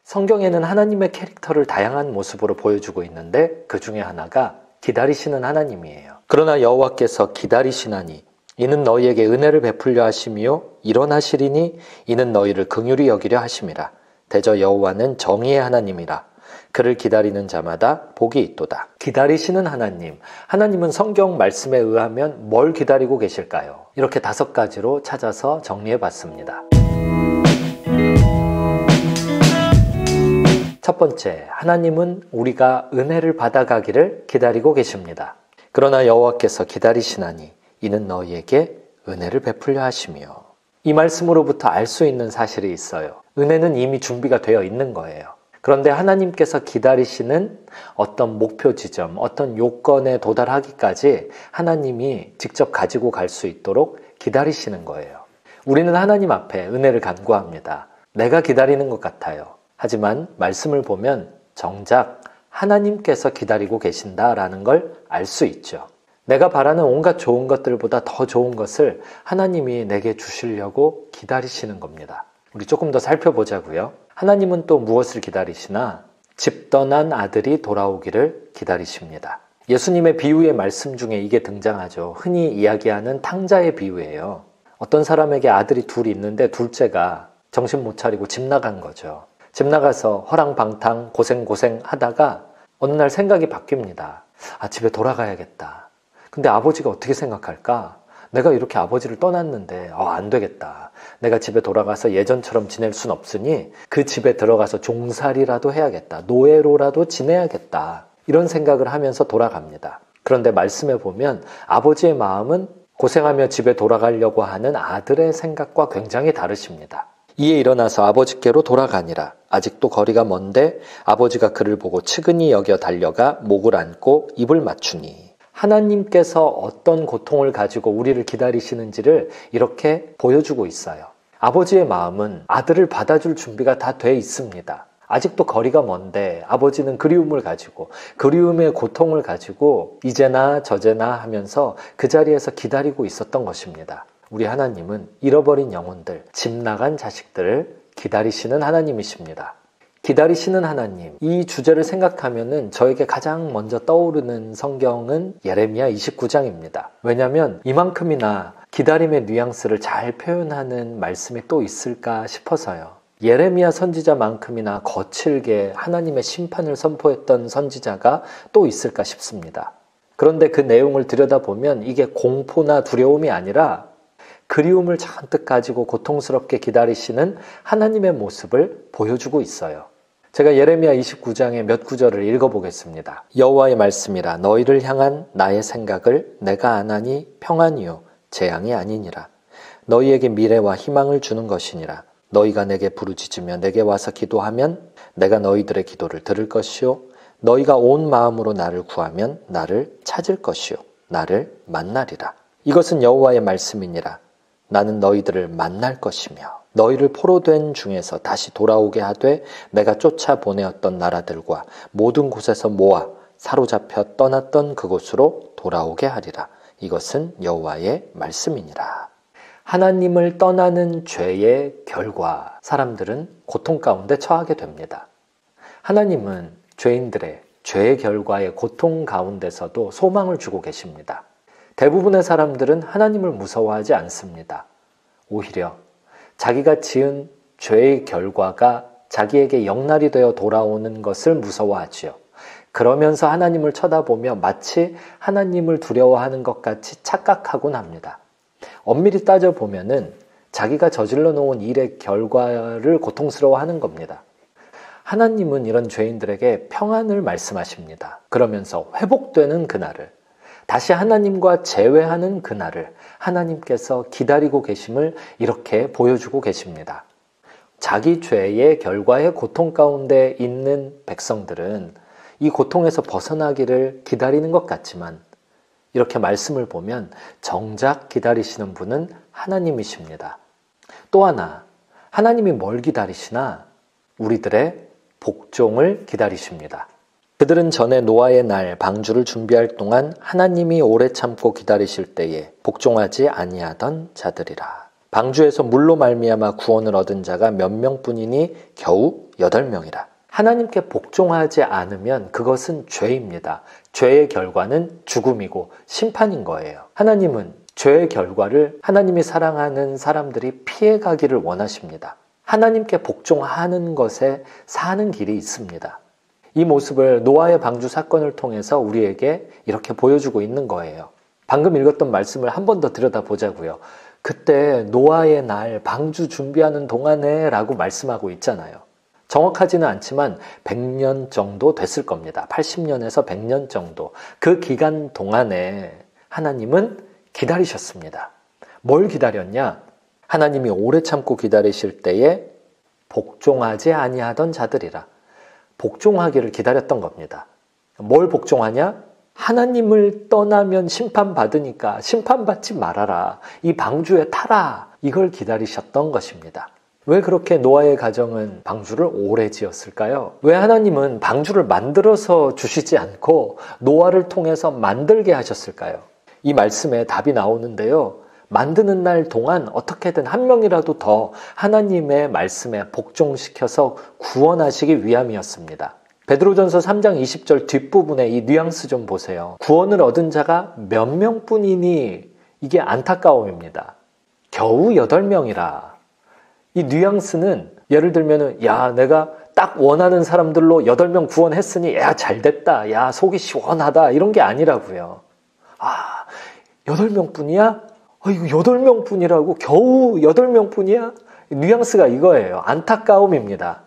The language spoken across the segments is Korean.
성경에는 하나님의 캐릭터를 다양한 모습으로 보여주고 있는데 그 중에 하나가 기다리시는 하나님이에요. 그러나 여호와께서 기다리시나니 이는 너희에게 은혜를 베풀려 하심이요 일어나시리니 이는 너희를 긍휼히 여기려 하심이라. 대저 여호와는 정의의 하나님이라. 그를 기다리는 자마다 복이 있도다. 기다리시는 하나님. 하나님은 성경 말씀에 의하면 뭘 기다리고 계실까요? 이렇게 5가지로 찾아서 정리해 봤습니다. 첫 번째, 하나님은 우리가 은혜를 받아가기를 기다리고 계십니다. 그러나 여호와께서 기다리시나니 이는 너희에게 은혜를 베풀려 하시며. 이 말씀으로부터 알 수 있는 사실이 있어요. 은혜는 이미 준비가 되어 있는 거예요. 그런데 하나님께서 기다리시는 어떤 목표 지점, 어떤 요건에 도달하기까지 하나님이 직접 가지고 갈 수 있도록 기다리시는 거예요. 우리는 하나님 앞에 은혜를 간구합니다. 내가 기다리는 것 같아요. 하지만 말씀을 보면 정작 하나님께서 기다리고 계신다라는 걸 알 수 있죠. 내가 바라는 온갖 좋은 것들보다 더 좋은 것을 하나님이 내게 주시려고 기다리시는 겁니다. 우리 조금 더 살펴보자고요. 하나님은 또 무엇을 기다리시나? 집 떠난 아들이 돌아오기를 기다리십니다. 예수님의 비유의 말씀 중에 이게 등장하죠. 흔히 이야기하는 탕자의 비유예요. 어떤 사람에게 아들이 둘이 있는데 둘째가 정신 못 차리고 집 나간 거죠. 집 나가서 허랑방탕 고생 하다가 어느 날 생각이 바뀝니다. 집에 돌아가야겠다. 근데 아버지가 어떻게 생각할까? 내가 이렇게 아버지를 떠났는데 안 되겠다. 내가 집에 돌아가서 예전처럼 지낼 순 없으니 그 집에 들어가서 종살이라도 해야겠다. 노예로라도 지내야겠다. 이런 생각을 하면서 돌아갑니다. 그런데 말씀에 보면 아버지의 마음은 고생하며 집에 돌아가려고 하는 아들의 생각과 굉장히 다르십니다. 이에 일어나서 아버지께로 돌아가니라. 아직도 거리가 먼데 아버지가 그를 보고 측은히 여겨 달려가 목을 안고 입을 맞추니. 하나님께서 어떤 고통을 가지고 우리를 기다리시는지를 이렇게 보여주고 있어요. 아버지의 마음은 아들을 받아줄 준비가 다 돼 있습니다. 아직도 거리가 먼데 아버지는 그리움을 가지고 그리움의 고통을 가지고 이제나 저제나 하면서 그 자리에서 기다리고 있었던 것입니다. 우리 하나님은 잃어버린 영혼들, 집 나간 자식들을 기다리시는 하나님이십니다. 기다리시는 하나님, 이 주제를 생각하면은 저에게 가장 먼저 떠오르는 성경은 예레미야 29장입니다. 왜냐하면 이만큼이나 기다림의 뉘앙스를 잘 표현하는 말씀이 또 있을까 싶어서요. 예레미야 선지자만큼이나 거칠게 하나님의 심판을 선포했던 선지자가 또 있을까 싶습니다. 그런데 그 내용을 들여다보면 이게 공포나 두려움이 아니라 그리움을 잔뜩 가지고 고통스럽게 기다리시는 하나님의 모습을 보여주고 있어요. 제가 예레미야 29장의 몇 구절을 읽어보겠습니다. 여호와의 말씀이라 너희를 향한 나의 생각을 내가 아나니 평안이요 재앙이 아니니라. 너희에게 미래와 희망을 주는 것이니라. 너희가 내게 부르짖으며 내게 와서 기도하면 내가 너희들의 기도를 들을 것이요 너희가 온 마음으로 나를 구하면 나를 찾을 것이요 나를 만나리라. 이것은 여호와의 말씀이니라. 나는 너희들을 만날 것이며 너희를 포로된 중에서 다시 돌아오게 하되 내가 쫓아보내었던 나라들과 모든 곳에서 모아 사로잡혀 떠났던 그곳으로 돌아오게 하리라. 이것은 여호와의 말씀이니라. 하나님을 떠나는 죄의 결과, 사람들은 고통 가운데 처하게 됩니다. 하나님은 죄인들의 죄의 결과의 고통 가운데서도 소망을 주고 계십니다. 대부분의 사람들은 하나님을 무서워하지 않습니다. 오히려 자기가 지은 죄의 결과가 자기에게 영날이 되어 돌아오는 것을 무서워하지요. 그러면서 하나님을 쳐다보며 마치 하나님을 두려워하는 것 같이 착각하곤 합니다. 엄밀히 따져보면은 자기가 저질러 놓은 일의 결과를 고통스러워하는 겁니다. 하나님은 이런 죄인들에게 평안을 말씀하십니다. 그러면서 회복되는 그날을, 다시 하나님과 재회하는 그날을 하나님께서 기다리고 계심을 이렇게 보여주고 계십니다. 자기 죄의 결과의 고통 가운데 있는 백성들은 이 고통에서 벗어나기를 기다리는 것 같지만 이렇게 말씀을 보면 정작 기다리시는 분은 하나님이십니다. 또 하나, 하나님이 뭘 기다리시나? 우리들의 복종을 기다리십니다. 그들은 전에 노아의 날 방주를 준비할 동안 하나님이 오래 참고 기다리실 때에 복종하지 아니하던 자들이라. 방주에서 물로 말미암아 구원을 얻은 자가 몇 명뿐이니 겨우 8명이라. 하나님께 복종하지 않으면 그것은 죄입니다. 죄의 결과는 죽음이고 심판인 거예요. 하나님은 죄의 결과를 하나님이 사랑하는 사람들이 피해가기를 원하십니다. 하나님께 복종하는 것에 사는 길이 있습니다. 이 모습을 노아의 방주 사건을 통해서 우리에게 이렇게 보여주고 있는 거예요. 방금 읽었던 말씀을 한 번 더 들여다보자고요. 그때 노아의 날 방주 준비하는 동안에 라고 말씀하고 있잖아요. 정확하지는 않지만 100년 정도 됐을 겁니다. 80년에서 100년 정도. 그 기간 동안에 하나님은 기다리셨습니다. 뭘 기다렸냐? 하나님이 오래 참고 기다리실 때에 복종하지 아니하던 자들이라. 복종하기를 기다렸던 겁니다. 뭘 복종하냐? 하나님을 떠나면 심판받으니까 심판받지 말아라. 이 방주에 타라. 이걸 기다리셨던 것입니다. 왜 그렇게 노아의 가정은 방주를 오래 지었을까요? 왜 하나님은 방주를 만들어서 주시지 않고 노아를 통해서 만들게 하셨을까요? 이 말씀에 답이 나오는데요. 만드는 날 동안 어떻게든 한 명이라도 더 하나님의 말씀에 복종시켜서 구원하시기 위함이었습니다. 베드로전서 3장 20절 뒷부분에 이 뉘앙스 좀 보세요. 구원을 얻은 자가 몇 명뿐이니 이게 안타까움입니다. 겨우 8명이라. 이 뉘앙스는 예를 들면은 야 내가 딱 원하는 사람들로 8명 구원했으니 야 잘됐다. 야 속이 시원하다. 이런 게 아니라고요. 아 8명뿐이야? 이거 8명뿐이라고? 겨우 8명뿐이야? 뉘앙스가 이거예요. 안타까움입니다.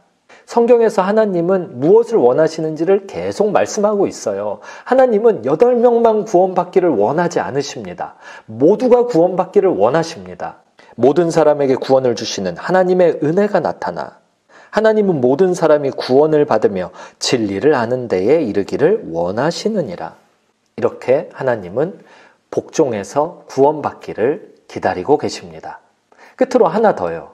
성경에서 하나님은 무엇을 원하시는지를 계속 말씀하고 있어요. 하나님은 8명만 구원받기를 원하지 않으십니다. 모두가 구원받기를 원하십니다. 모든 사람에게 구원을 주시는 하나님의 은혜가 나타나 하나님은 모든 사람이 구원을 받으며 진리를 아는 데에 이르기를 원하시느니라. 이렇게 하나님은 복종해서 구원받기를 기다리고 계십니다. 끝으로 하나 더요.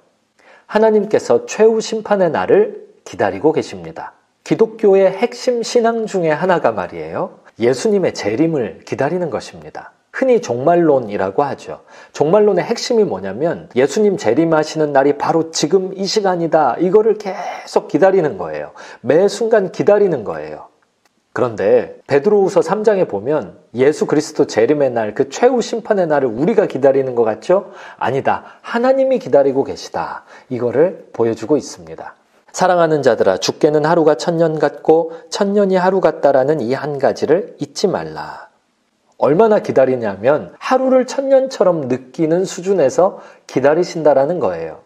하나님께서 최후 심판의 날을 기다리고 계십니다. 기독교의 핵심 신앙 중에 하나가 말이에요. 예수님의 재림을 기다리는 것입니다. 흔히 종말론이라고 하죠. 종말론의 핵심이 뭐냐면 예수님 재림하시는 날이 바로 지금 이 시간이다. 이거를 계속 기다리는 거예요. 매 순간 기다리는 거예요. 그런데 베드로후서 3장에 보면 예수 그리스도 재림의 날, 그 최후 심판의 날을 우리가 기다리는 것 같죠? 아니다. 하나님이 기다리고 계시다. 이거를 보여주고 있습니다. 사랑하는 자들아, 죽게는 하루가 1000년 같고 1000년이 하루 같다라는 이 한 가지를 잊지 말라. 얼마나 기다리냐면 하루를 1000년처럼 느끼는 수준에서 기다리신다라는 거예요.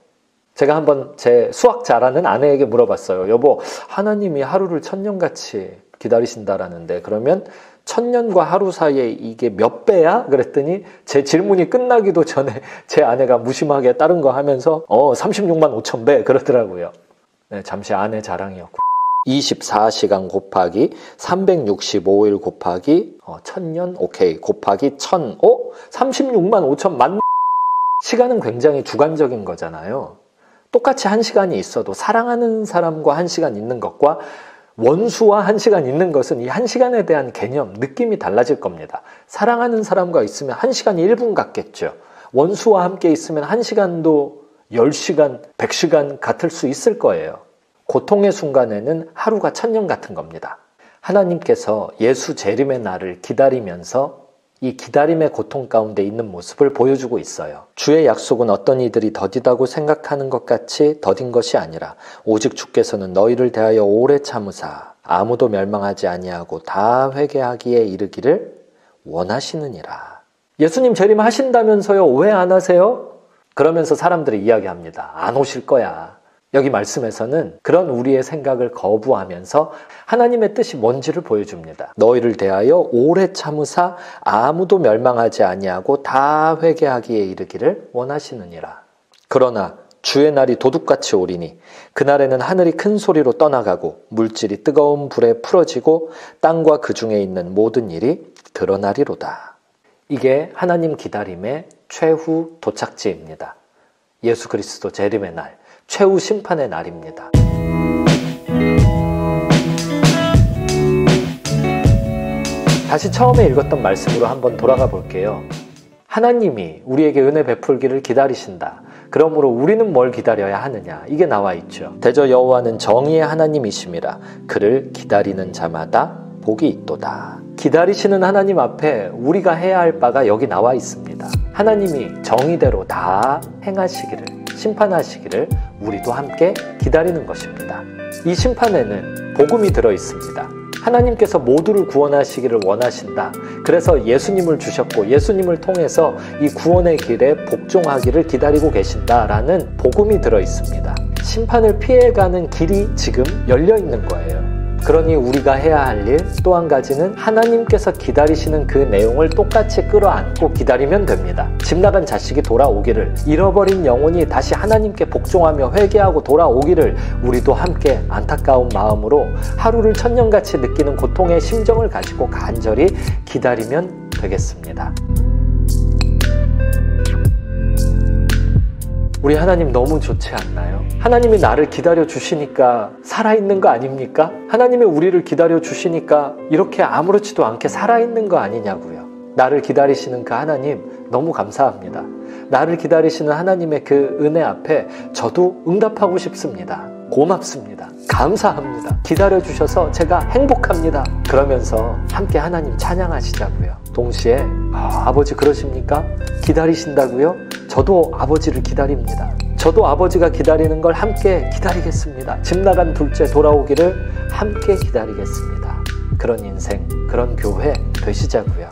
제가 한번 제 수학 잘하는 아내에게 물어봤어요. 여보, 하나님이 하루를 1000년같이 기다리신다라는데 그러면 1000년과 하루 사이에 이게 몇 배야? 그랬더니 제 질문이 끝나기도 전에 제 아내가 무심하게 다른 거 하면서 36만 5천 배 그러더라고요. 네, 잠시 아내 자랑이었고 24시간 곱하기 365일 곱하기 1000년 오케이 곱하기 1000 36만 5천 만 시간은 굉장히 주관적인 거잖아요. 똑같이 1시간이 있어도 사랑하는 사람과 1시간 있는 것과 원수와 1시간 있는 것은 이 1시간에 대한 개념, 느낌이 달라질 겁니다. 사랑하는 사람과 있으면 1시간이 1분 같겠죠. 원수와 함께 있으면 1시간도 10시간, 100시간 같을 수 있을 거예요. 고통의 순간에는 하루가 1000년 같은 겁니다. 하나님께서 예수 재림의 날을 기다리면서 이 기다림의 고통 가운데 있는 모습을 보여주고 있어요. 주의 약속은 어떤 이들이 더디다고 생각하는 것 같이 더딘 것이 아니라 오직 주께서는 너희를 대하여 오래 참으사 아무도 멸망하지 아니하고 다 회개하기에 이르기를 원하시느니라. 예수님 재림하신다면서요. 왜 안 하세요? 그러면서 사람들이 이야기합니다. 안 오실 거야. 여기 말씀에서는 그런 우리의 생각을 거부하면서 하나님의 뜻이 뭔지를 보여줍니다. 너희를 대하여 오래 참으사 아무도 멸망하지 아니하고 다 회개하기에 이르기를 원하시느니라. 그러나 주의 날이 도둑같이 오리니 그날에는 하늘이 큰 소리로 떠나가고 물질이 뜨거운 불에 풀어지고 땅과 그 중에 있는 모든 일이 드러나리로다. 이게 하나님 기다림의 최후 도착지입니다. 예수 그리스도 재림의 날, 최후 심판의 날입니다. 다시 처음에 읽었던 말씀으로 한번 돌아가 볼게요. 하나님이 우리에게 은혜 베풀기를 기다리신다. 그러므로 우리는 뭘 기다려야 하느냐? 이게 나와 있죠. 대저 여호와는 정의의 하나님이심이라 그를 기다리는 자마다 복이 있도다. 기다리시는 하나님 앞에 우리가 해야 할 바가 여기 나와 있습니다. 하나님이 정의대로 다 행하시기를, 심판하시기를 우리도 함께 기다리는 것입니다. 이 심판에는 복음이 들어 있습니다. 하나님께서 모두를 구원하시기를 원하신다. 그래서 예수님을 주셨고 예수님을 통해서 이 구원의 길에 복종하기를 기다리고 계신다라는 복음이 들어 있습니다. 심판을 피해가는 길이 지금 열려 있는 거예요. 그러니 우리가 해야 할 일 또 한 가지는 하나님께서 기다리시는 그 내용을 똑같이 끌어안고 기다리면 됩니다. 집 나간 자식이 돌아오기를, 잃어버린 영혼이 다시 하나님께 복종하며 회개하고 돌아오기를 우리도 함께 안타까운 마음으로 하루를 천년같이 느끼는 고통의 심정을 가지고 간절히 기다리면 되겠습니다. 우리 하나님 너무 좋지 않나요? 하나님이 나를 기다려 주시니까 살아있는 거 아닙니까? 하나님이 우리를 기다려 주시니까 이렇게 아무렇지도 않게 살아있는 거 아니냐고요. 나를 기다리시는 그 하나님 너무 감사합니다. 나를 기다리시는 하나님의 그 은혜 앞에 저도 응답하고 싶습니다. 고맙습니다. 감사합니다. 기다려 주셔서 제가 행복합니다. 그러면서 함께 하나님 찬양하시자고요. 동시에 아버지 그러십니까? 기다리신다고요? 저도 아버지를 기다립니다. 저도 아버지가 기다리는 걸 함께 기다리겠습니다. 집 나간 둘째 돌아오기를 함께 기다리겠습니다. 그런 인생, 그런 교회 되시자고요.